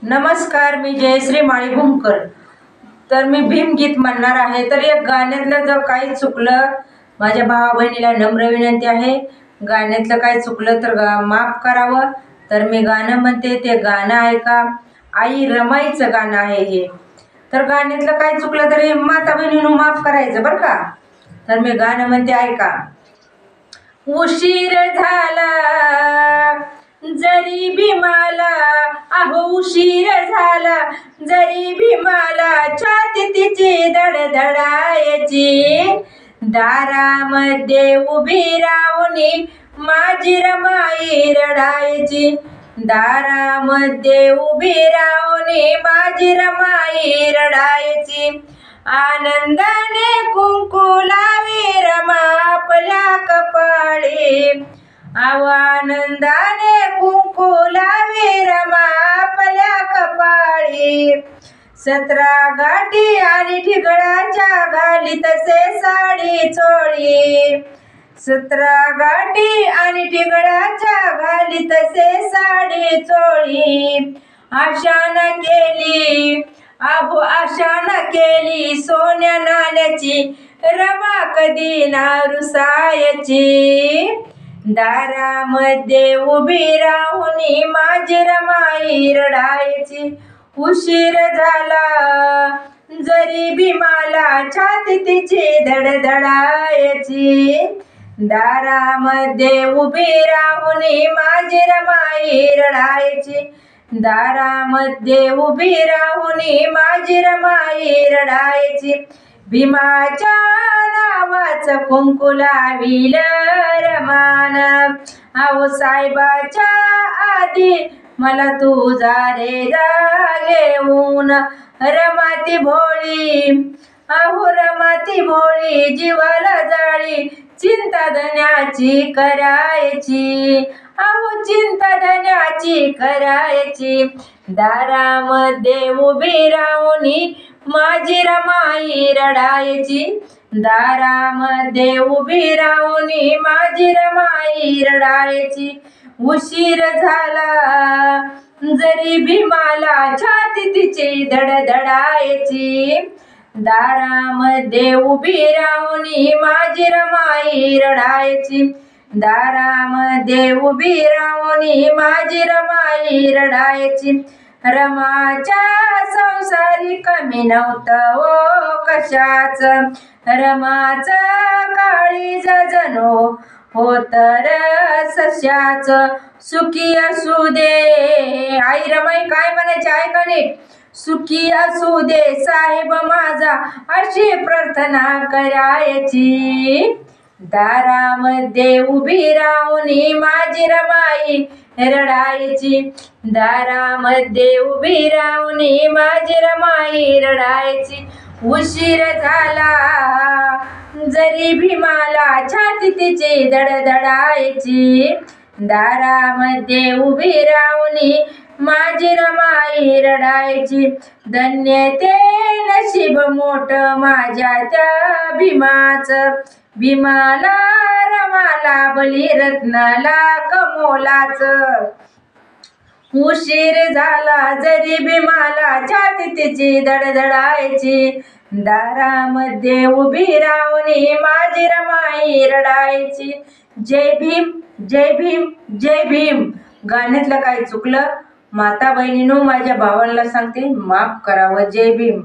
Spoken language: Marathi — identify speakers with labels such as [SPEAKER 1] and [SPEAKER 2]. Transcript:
[SPEAKER 1] नमस्कार, मी जयश्री माळीभूमकर. तर मी भीमगीत म्हणणार आहे. तर एक गाण्यातलं जर काही चुकलं, माझ्या भावा बहिणीला नम्र विनंती आहे, गाण्यातलं काही चुकलं तर माफ करावं. तर मी गाणं म्हणते, ते गाणं ऐका. आई रमाईचं गाणं आहे हे. तर गाण्यातलं काही चुकलं तरी माता बहिणीनं माफ करायचं बरं का. तर मी गाणं म्हणते, ऐका. उशीर झाला जरी भीमाला, अहो उशीर झाला जरी भीमाला, छाती तिची धडधडायची. दारामध्ये उभी राहुनी माझी रमाई रडायची. दारामध्ये उभी राहुनी माझी रमाई रडायची. आनंदाने कुंकू लावी रमा आपल्या कपाळी, आनंदाने कुंकू लावी रमा आपल्या कपाळी. 17 गाठी आणि ठिगळाच्या घाली तसे साडी चोळी. 17 गाठी आणि ठिगळाच्या घाली तसे साडी चोळी. आशानं केली, अहो आशानं केली सोन्या नाण्याची, रमा कधी ना रुसायची. दारामध्ये उभी राहुनी माझी रमाई रडायची. उशीर झाला जरी भीमाला, छाती तिची धडधडायची. दारामध्ये उभी राहुनी माझी रमाई रडायची. दारामध्ये उभी राहुनी माझी रमाई रडायची. भीमाच्या नावाचं कुंकू लाविलं रमान, अहो साहेबाच्या आधी मला तुझा रे घेऊन. रमाती भोळी, अहो रमाती भोळी जीवाला जाळी, चिंता धन्याची करायची, अहो चिंता धन्याची करायची. दारामध्ये उभी राहुनी माझी रमाई रडायची. दारामध्ये उभी राहुनी माझी रमाई रडायची. उशीर झाला जरी भीमाला, छाती तिची धडधडायची. दारामध्ये उभी राहुनी माझी रमाई रडायची. दारामध्ये उभी राहुनी माझी रमाई रडायची. रमाच्या संसारी कमी नव्हतं ओ कशाच, रमाचं काळीज जणू होतं सश्याच. सुखी असू दे, आई रमाई काय म्हणायची ऐका नीट. सुखी असू दे साहेब माझा, अशी प्रार्थना करायची. दारामध्ये उभी राहुनी माझी रमाई रडायची. दारामध्ये उभी राहुनी माझी रमाई रडायची. उशीर झाला जरी भीमाला, छाती तिची धडधडायची. दारामध्ये उभी राहुनी माझी रमाई रडायची. धन्य ते नशीब मोठ माझ्या त्या भीमाचं, भीमाला रमाला बळी रत्नाला कमोलाच. उशीर झाला जरी भीमाला, छाती तिची धडधडायची. दारामध्ये उभी राहुनी माझी रमाई रडायची. जय भीम, जय भीम, जय भीम. गाण्यातलं काही चुकलं माता बहिणीनं माझ्या भावांना सांगते, माफ करावं. जय भीम.